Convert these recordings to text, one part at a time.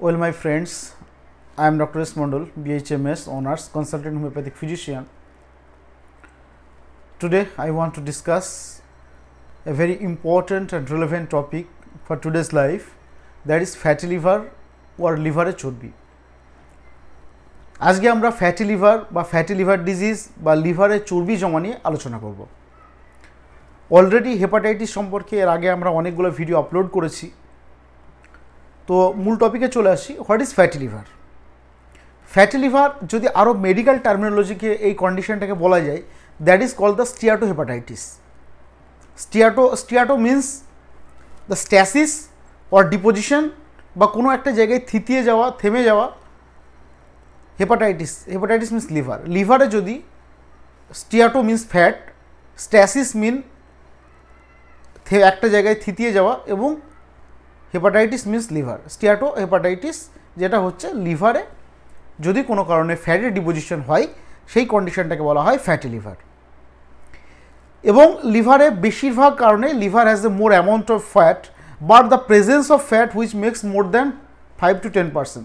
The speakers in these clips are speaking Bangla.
Well, my friends, I am Dr. S. Mondal, BHMS Honours, Consultant Homeopathic Physician. Today, I want to discuss a very important and relevant topic for today's life, that is fatty liver or liver চর্বি। আজকে আমরা ফ্যাটি লিভার বা ফ্যাটি লিভার ডিজিজ বা লিভারে চর্বি জমা নিয়ে আলোচনা করব। অলরেডি হেপাটাইটিস সম্পর্কে এর আগে আমরা অনেকগুলো ভিডিও আপলোড করেছি। তো মূল টপিকে চলে আসি, what is fatty liver. Fatty liver যদি আরও মেডিকেল টার্মিনোলজিকে এই কন্ডিশনটাকে বলা যায়, that is called the steato hepatitis. Steato means the stasis or deposition বা কোনো একটা জায়গায় থিতিয়ে যাওয়া, থেমে যাওয়া। Hepatitis means liver. লিভারে যদি steato means fat, stasis mean একটা জায়গায় থিতিয়ে যাওয়া এবং hepatitis means liver. Steato hepatitis যেটা হচ্ছে লিভারে যদি কোনো কারণে ফ্যাটের ডিপোজিশন হয়, সেই কন্ডিশনটাকে বলা হয় ফ্যাটি লিভার। এবং লিভারে বেশিরভাগ কারণে liver has a more amount of fat but the presence of fat which makes more than 5 to 10%।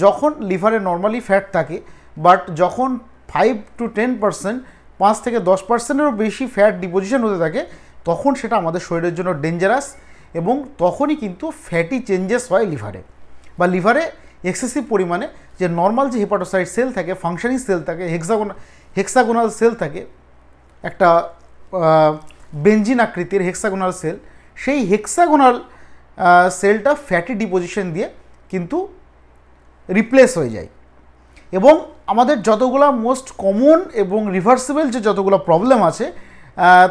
যখন লিভারে নর্মালি ফ্যাট থাকে বাট যখন 5 to 10%, 5 থেকে 10%-এরও বেশি ফ্যাট ডিপোজিশন হতে থাকে, তখন সেটা আমাদের শরীরের জন্য ডেঞ্জারাস এবং তখনই কিন্তু ফ্যাটি চেঞ্জেস হয় লিভারে। বা লিভারে এক্সেসিভ পরিমাণে যে নর্মাল যে হেপাটোসাইট সেল থাকে, ফাংশনিং সেল থাকে, হেক্সাগোনাল সেল থাকে, একটা বেঞ্জিন আকৃতির হেক্সাগোনাল সেল, সেই হেক্সাগোনাল সেলটা ফ্যাটি ডিপোজিশন দিয়ে কিন্তু রিপ্লেস হয়ে যায়। এবং আমাদের যতগুলো মোস্ট কমন এবং রিভার্সিবল যে যতগুলো প্রবলেম আছে,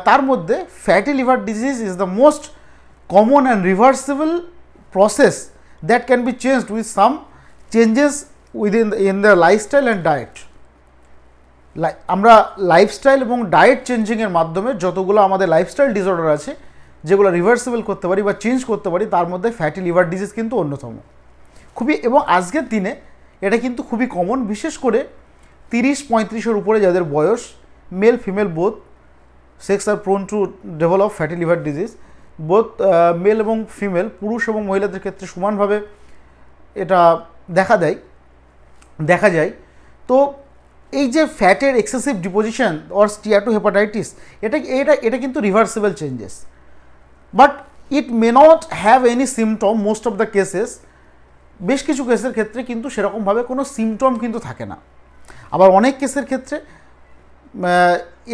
তার মধ্যে fatty liver disease is the most common and reversible process that can be changed with some changes in the lifestyle and diet. আমরা লাইফস্টাইল এবং ডায়েট চেঞ্জিংয়ের মাধ্যমে যতগুলো আমাদের লাইফস্টাইল ডিসঅর্ডার আছে, যেগুলো রিভার্সিবল করতে পারি বা চেঞ্জ করতে পারি, তার মধ্যে ফ্যাটি লিভার ডিজিজ কিন্তু অন্যতম। এবং আজকের দিনে এটা কিন্তু খুবই কমন, বিশেষ করে 30-35-এর উপরে যাদের বয়স, male female both sex are prone to develop fatty liver disease. Both male এবং ফিমেল, পুরুষ এবং মহিলাদের ক্ষেত্রে সমানভাবে এটা দেখা যায়। তো এই যে ফ্যাটের এক্সেসিভ ডিপোজিশন অর স্টিয়াটো হেপাটাইটিস, এটা কিন্তু reversible changes, but it may not have any symptom most of the cases. বেশ কিছু কেসের ক্ষেত্রে কিন্তু সেরকমভাবে কোনো সিমটম কিন্তু থাকে না। আবার অনেক কেসের ক্ষেত্রে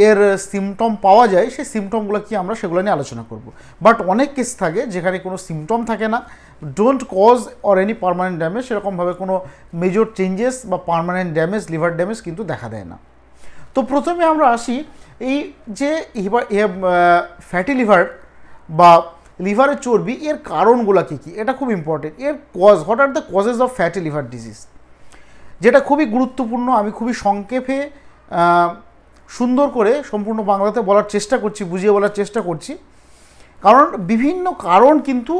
এর সিমটম পাওয়া যায়, সেই সিমটমগুলো কি আমরা সেগুলো নিয়ে আলোচনা করব। বাট অনেক কেস থাকে যেখানে কোনো সিমটম থাকে না, don't cause or any permanent damage, সেরকমভাবে কোনো মেজর চেঞ্জেস বা পার্মানেন্ট ড্যামেজ, লিভার ড্যামেজ কিন্তু দেখা দেয় না। তো প্রথমে আমরা আসি এই যে ফ্যাটি লিভার বা লিভারের চর্বি, এর কারণগুলো কী কী, এটা খুব ইম্পর্টেন্ট। এর cause, what are the causes of fatty liver disease, যেটা খুবই গুরুত্বপূর্ণ। আমি খুবই সংক্ষেপে সুন্দর করে সম্পূর্ণ বাংলাতে বলার চেষ্টা করছি, বুঝিয়ে বলার চেষ্টা করছি, কারণ বিভিন্ন কারণ কিন্তু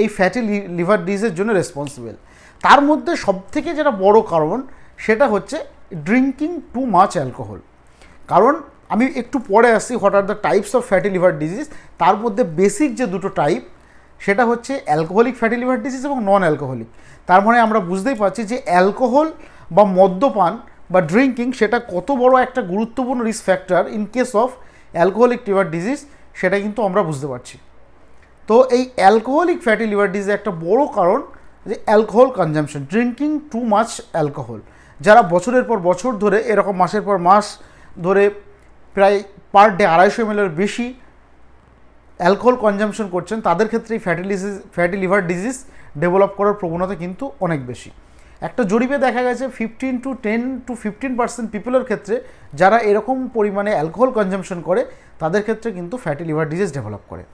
এই ফ্যাটি লিভার ডিজিজের জন্য রেসপন্সিবল। তার মধ্যে সবথেকে যেটা বড় কারণ, সেটা হচ্ছে ড্রিঙ্কিং টু মাচ অ্যালকোহল। কারণ আমি একটু পরে আসি what are the types of fatty liver disease. তার মধ্যে বেসিক যে দুটো টাইপ, সেটা হচ্ছে অ্যালকোহলিক ফ্যাটি লিভার ডিজিজ এবং নন অ্যালকোহলিক। তার মানে আমরা বুঝতেই পারছি যে অ্যালকোহল বা মদ্যপান বা ড্রিঙ্কিং সেটা কত বড় একটা গুরুত্বপূর্ণ risk factor in case of alcoholic liver disease, সেটা কিন্তু আমরা বুঝতে পারছি। তো এই অ্যালকোহলিক ফ্যাটি লিভার ডিজিজ একটা বড় কারণ যে alcohol consumption, drinking too much alcohol. যারা বছরের পর বছর ধরে এরকম মাসের পর মাস ধরে প্রায় পার ডে 250 ml বেশি অ্যালকোহল কনজামশন করছেন, তাদের ক্ষেত্রে ফ্যাটি লিভার ডিজিজ ডেভেলপ করার প্রবণতা কিন্তু অনেক বেশি। একটা জরিপে দেখা গেছে 10 to 15% পিপলের ক্ষেত্রে যারা এরকম পরিমাণে অ্যালকোহল কনজামশন করে, তাদের ক্ষেত্রে কিন্তু ফ্যাটি লিভার ডিজিজ ডেভেলপ করে।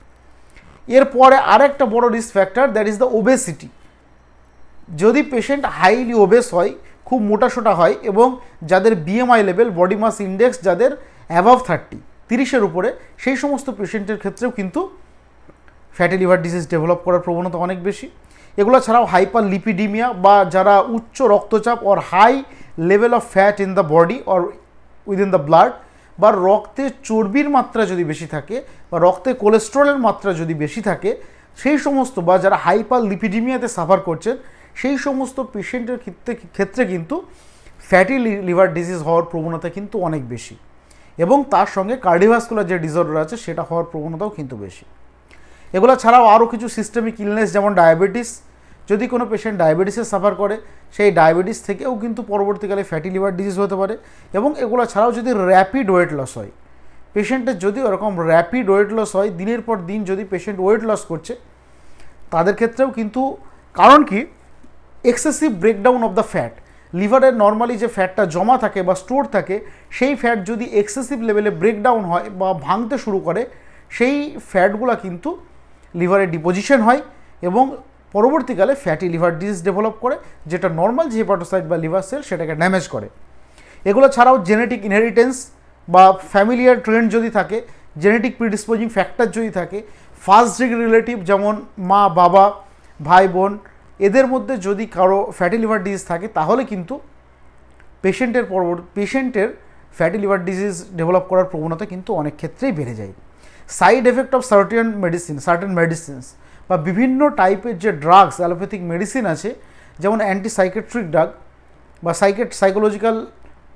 এরপরে আরেকটা বড় risk factor, that is the obesity. যদি পেশেন্ট হাইলি ওবেস হয়, খুব মোটাসোটা হয়, এবং যাদের BMI level, body mass index যাদের অ্যাভাভ 30-এর উপরে, সেই সমস্ত পেশেন্টের ক্ষেত্রেও কিন্তু ফ্যাটি লিভার ডিজিজ ডেভেলপ করার প্রবণতা অনেক বেশি। এগুলো ছাড়াও হাইপার লিপিডিমিয়া বা যারা উচ্চ রক্তচাপ or high level of fat in the body or within the blood, বা রক্তে চর্বির মাত্রা যদি বেশি থাকে বা রক্তে কোলেস্টেরলের মাত্রা যদি বেশি থাকে, সেই সমস্ত বা যারা হাইপার লিপিডিমিয়াতে সাফার করছেন, সেই সমস্ত পেশেন্টের ক্ষেত্রে কিন্তু ফ্যাটি লিভার ডিজিজ হওয়ার প্রবণতা কিন্তু অনেক বেশি, এবং তার সঙ্গে কার্ডিওভাস্কুলার যে ডিসঅর্ডার আছে সেটা হওয়ার প্রবণতাও কিন্তু বেশি। এগুলো ছাড়াও আরও কিছু সিস্টেমিক ইলনেস যেমন ডায়াবেটিস, যদি কোনো পেশেন্ট ডায়াবেটিসে সাফার করে সেই ডায়াবেটিস থেকেও কিন্তু পরবর্তীকালে ফ্যাটি লিভার ডিজিজ হতে পারে। এবং এগুলো ছাড়াও যদি র্যাপিড ওয়েট লস হয়, পেশেন্টের যদি ওরকম র্যাপিড ওয়েট লস হয়, দিনের পর দিন যদি পেশেন্ট ওয়েট লস করছে, তাদের ক্ষেত্রেও কিন্তু, কারণ কি, excessive breakdown of the fat, লিভারের নর্মালি যে ফ্যাটটা জমা থাকে বা স্টোর থাকে, সেই ফ্যাট যদি এক্সেসিভ লেভেলে ব্রেকডাউন হয় বা ভাঙতে শুরু করে, সেই ফ্যাটগুলো কিন্তু লিভারে ডিপোজিশন হয় এবং পরবর্তীকালে ফ্যাটি লিভার ডিজিজ ডেভেলপ করে, যেটা নর্মাল যে হেপাটোসাইট বা লিভার সেল সেটাকে ড্যামেজ করে। এগুলো ছাড়াও জেনেটিক ইনহেরিটেন্স বা ফ্যামিলিয়ার ট্রেন্ড যদি থাকে, জেনেটিক প্রিডিসপোজিং ফ্যাক্টর যদি থাকে, ফার্স্ট ডিগ্রি রিলেটিভ যেমন মা, বাবা, ভাই, বোন, এদের মধ্যে যদি কারো ফ্যাটি লিভার ডিজিজ থাকে, তাহলে কিন্তু পেশেন্টের ফ্যাটি লিভার ডিজিজ ডেভেলপ করার প্রবণতা কিন্তু অনেক ক্ষেত্রেই বেড়ে যায়। Side effect of certain medicines বা বিভিন্ন টাইপের যে ড্রাগস, অ্যালোপ্যাথিক মেডিসিন আছে, যেমন অ্যান্টিসাইকেট্রিক ড্রাগ বা সাইকোলজিক্যাল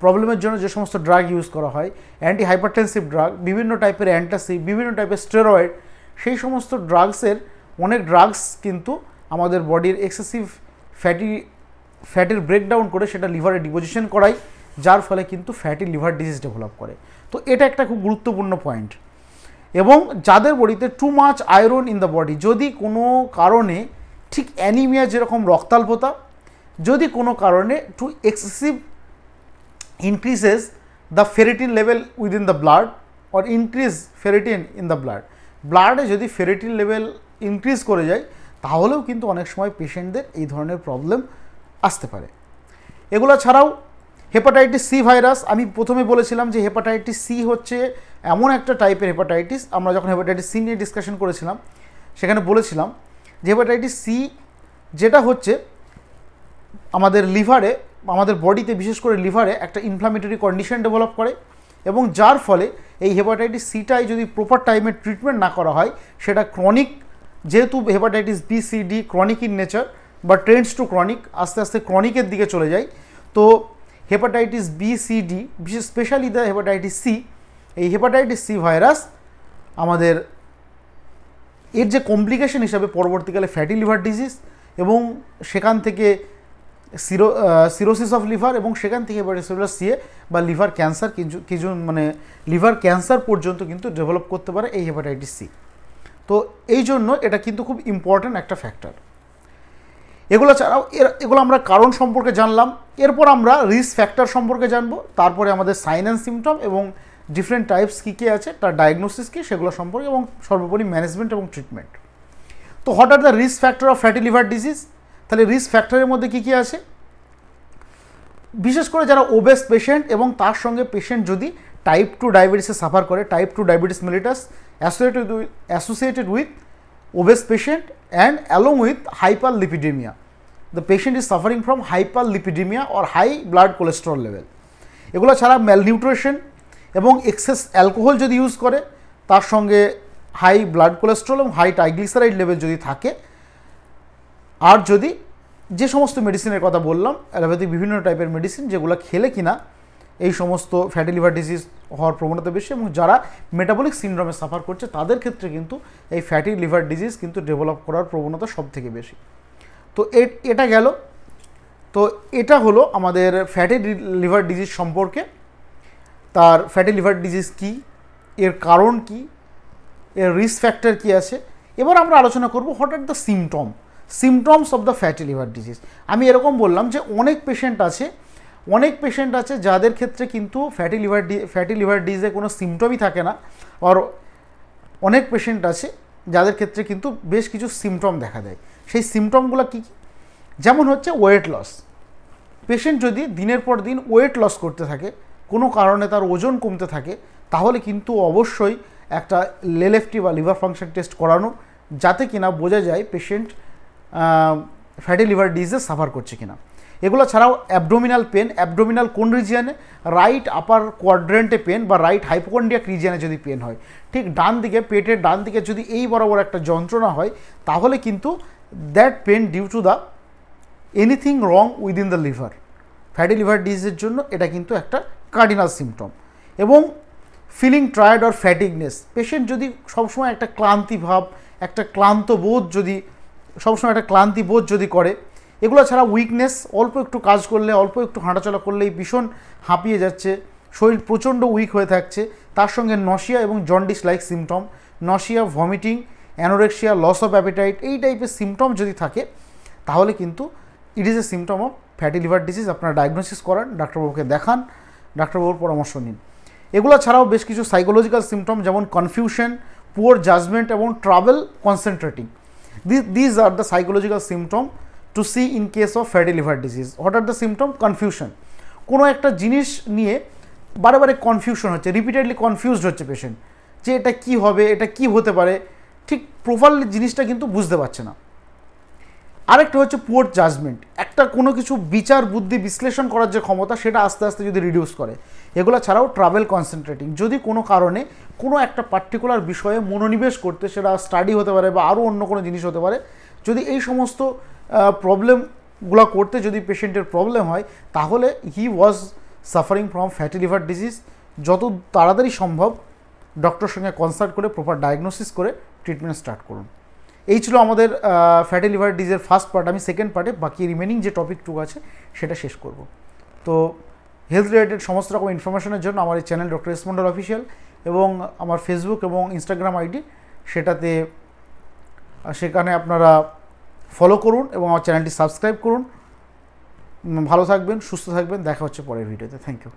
প্রবলেমের জন্য যে সমস্ত ড্রাগ ইউজ করা হয়, অ্যান্টি হাইপারটেনসিভ ড্রাগ, বিভিন্ন টাইপের অ্যান্টাসিড, বিভিন্ন টাইপের স্টেরয়েড, সেই সমস্ত ড্রাগসের অনেক ড্রাগস কিন্তু আমাদের বডির এক্সেসিভ ফ্যাটির ব্রেকডাউন করে সেটা লিভারে ডিপোজিশন করায়, যার ফলে কিন্তু ফ্যাটি লিভার ডিজিজ ডেভেলপ করে। তো এটা একটা খুব গুরুত্বপূর্ণ পয়েন্ট। এবং যাদের বডিতে too much iron in the body, যদি কোনো কারণে, ঠিক অ্যানিমিয়া যেরকম রক্তাল্পতা, যদি কোনো কারণে two excessive increases the ferritin level within the blood or increase ferritin in the ব্লাডে যদি ফেরিটিন লেভেল ইনক্রিজ করে যায়, তাহলেও কিন্তু অনেক সময় পেশেন্টদের এই ধরনের প্রবলেম আসতে পারে। এগুলো ছাড়াও হেপাটাইটিস সি ভাইরাস, আমি প্রথমে বলেছিলাম যে হেপাটাইটিস সি হচ্ছে এমন একটা টাইপের হেপাটাইটিস, আমরা যখন হেপাটাইটিস সি নিয়ে ডিসকাশন করেছিলাম সেখানে বলেছিলাম যে হেপাটাইটিস সি যেটা হচ্ছে আমাদের লিভারে, আমাদের বডিতে, বিশেষ করে লিভারে একটা ইনফ্লামেটরি কন্ডিশন ডেভেলপ করে, এবং যার ফলে এই হেপাটাইটিস সিটাই যদি প্রপার টাইমে ট্রিটমেন্ট না করা হয়, সেটা ক্রনিক, যেহেতু hepatitis B, C, D chronic in nature বা ট্রেন্ডস টু ক্রনিক, আস্তে আস্তে ক্রনিকের দিকে চলে যায়। তো হেপাটাইটিস বি, সি, ডি, বিশেষ স্পেশালি দ্য হেপাটাইটিস সি, এই হেপাটাইটিস সি ভাইরাস আমাদের এর যে কমপ্লিকেশন হিসাবে পরবর্তীকালে ফ্যাটি লিভার ডিজিজ, এবং সেখান থেকে সিরোসিস অফ লিভার, এবং সেখান থেকে হেপাটোসেলুলার সিএ বা লিভার ক্যান্সার, কিছু মানে লিভার ক্যান্সার পর্যন্ত কিন্তু ডেভেলপ করতে পারে এই হেপাটাইটিস সি। তো এই জন্য এটা কিন্তু খুব ইম্পর্ট্যান্ট একটা ফ্যাক্টর। এগুলো ছাড়াও এগুলো আমরা কারণ সম্পর্কে জানলাম, এরপর আমরা রিস্ক ফ্যাক্টর সম্পর্কে জানবো, তারপরে আমাদের সাইন অ্যান্ড সিমটম এবং ডিফারেন্ট টাইপস কী কী আছে, তার ডায়াগনোসিস কী, সেগুলো সম্পর্কে, এবং সর্বোপরি ম্যানেজমেন্ট এবং ট্রিটমেন্ট। তো what are the risk factor of fatty liver disease? তাহলে রিস্ক ফ্যাক্টরের মধ্যে কী কী আছে? বিশেষ করে যারা ওবেস পেশেন্ট এবং তার সঙ্গে পেশেন্ট যদি টাইপ 2 ডায়াবেটিসে সাফার করে, type 2 diabetes mellitus associated with obese patient and along with hyperlipidemia, the patient is suffering from hyperlipidemia or high blood cholesterol level. এগুলো ছাড়া ম্যালনিউট্রিশন এবং এক্সেস অ্যালকোহল যদি ইউজ করে, তার সঙ্গে হাই ব্লাড কোলেস্টেরল এবং হাই ট্রাইগ্লিসারাইড লেভেল যদি থাকে, আর যদি যে সমস্ত মেডিসিনের কথা বললাম, অ্যালোপ্যাথিক বিভিন্ন টাইপের মেডিসিন, যেগুলো খেলে কিনা এই সমস্ত ফ্যাটি লিভার ডিজিজ হওয়ার প্রবণতা বেশি, এবং যারা মেটাবলিক সিনড্রোমে সাফার করছে তাদের ক্ষেত্রে কিন্তু এই ফ্যাটি লিভার ডিজিজ কিন্তু ডেভেলপ করার প্রবণতা সব থেকে বেশি। তো এটা গেল। তো এটা হলো আমাদের ফ্যাটি লিভার ডিজিজ সম্পর্কে, তার ফ্যাটি লিভার ডিজিজ কী, এর কারণ কি, এর রিস্ক ফ্যাক্টর কী আছে। এবার আমরা আলোচনা করব what are the symptoms of the fatty liver disease. আমি এরকম বললাম যে অনেক পেশেন্ট আছে যাদের ক্ষেত্রে কিন্তু ফ্যাটি লিভার ডিজিজে কোনো সিমটমই থাকে না, আর অনেক পেশেন্ট আছে যাদের ক্ষেত্রে কিন্তু বেশ কিছু সিমটম দেখা দেয়। সেই সিমটমগুলো কী কী? যেমন হচ্ছে ওয়েট লস। পেশেন্ট যদি দিনের পর দিন ওয়েট লস করতে থাকে, কোনো কারণে তার ওজন কমতে থাকে, তাহলে কিন্তু অবশ্যই একটা LFT বা লিভার ফাংশন টেস্ট করানো, যাতে কিনা বোঝা যায় পেশেন্ট ফ্যাটি লিভার ডিজিজে সাফার করছে কিনা। এগুলো ছাড়াও অ্যাবডোমিনাল পেন, অ্যাবডোমিনাল কোন রিজিয়ানে? রাইট আপার কোয়াড্রেন্টে পেন বা রাইট হাইপোকন্ড্রিয়াক রিজিয়ানে যদি পেন হয়, ঠিক ডান দিকে, পেটের ডান দিকে যদি এই বরাবর একটা যন্ত্রণা হয়, তাহলে কিন্তু that pain due to the anything wrong within the liver. Fatty liver ডিজিজের জন্য এটা কিন্তু একটা কার্ডিনাল সিমটম। এবং feeling tired or fatigueness, patient যদি সবসময় একটা ক্লান্তি ভাব, একটা ক্লান্ত বোধ যদি সবসময় একটা ক্লান্তি বোধ যদি করে, এগুলো ছাড়া উইকনেস, অল্প একটু কাজ করলে, অল্প একটু হাঁটাচলা করলেই ভীষণ হাঁপিয়ে যাচ্ছে, শরীর প্রচণ্ড উইক হয়ে থাকছে, তার সঙ্গে নশিয়া এবং jaundice like symptom, nausea, vomiting, anorexia, loss of appetite, এই টাইপের সিমটম যদি থাকে তাহলে কিন্তু it is a symptom of fatty liver disease. আপনারা ডায়াগনোসিস করান, ডাক্তারবাবুকে দেখান, ডাক্তারবাবুর পরামর্শ নিন। এগুলো ছাড়াও বেশ কিছু সাইকোলজিক্যাল সিমটম যেমন কনফিউশন, পুয়ার জাজমেন্ট এবং trouble concentrating, these are the psychological symptom to see in case of fatty liver disease. What are the symptom? Confusion, কোনো একটা জিনিস নিয়ে বারে বারে কনফিউশন হচ্ছে, রিপিটেডলি কনফিউজড হচ্ছে পেশেন্ট, যে এটা কি হবে, এটা কি হতে পারে, ঠিক প্রপারলি জিনিসটা কিন্তু বুঝতে পারছে না। আরেকটা হচ্ছে পুয়ার জাজমেন্ট, একটা কোনো কিছু বিচার বুদ্ধি বিশ্লেষণ করার যে ক্ষমতা সেটা আস্তে আস্তে যদি রিডিউস করে। এগুলো ছাড়াও ট্রাভেল কনসেন্ট্রেটিং, যদি কোনো কারণে কোনো একটা পার্টিকুলার বিষয়ে মনোনিবেশ করতে, সেটা স্টাডি হতে পারে বা আরও অন্য কোনো জিনিস হতে পারে, যদি এই সমস্ত প্রবলেমগুলো করতে যদি পেশেন্টের প্রবলেম হয় তাহলে he was suffering from fatty liver disease. যত তাড়াতাড়ি সম্ভব ডক্টরের সঙ্গে কনসাল্ট করে প্রপার ডায়াগনোসিস করে ট্রিটমেন্ট স্টার্ট করুন। এই ছিল আমাদের ফ্যাটি লিভার ডিজিজের ফার্স্ট পার্ট। আমি সেকেন্ড পার্টে বাকি রিমেনিং যে টপিকটুকু আছে সেটা শেষ করব। তো হেলথ রিলেটেড সমস্ত রকম ইনফরমেশনের জন্য আমার এই channel doctor S Mondal official এবং আমার ফেসবুক এবং ইনস্টাগ্রাম আইডি, সেখানে আপনারা ফলো করুন এবং আমার চ্যানেলটি সাবস্ক্রাইব করুন। ভালো থাকবেন, সুস্থ থাকবেন, দেখা হচ্ছে পরের ভিডিওতে। Thank you.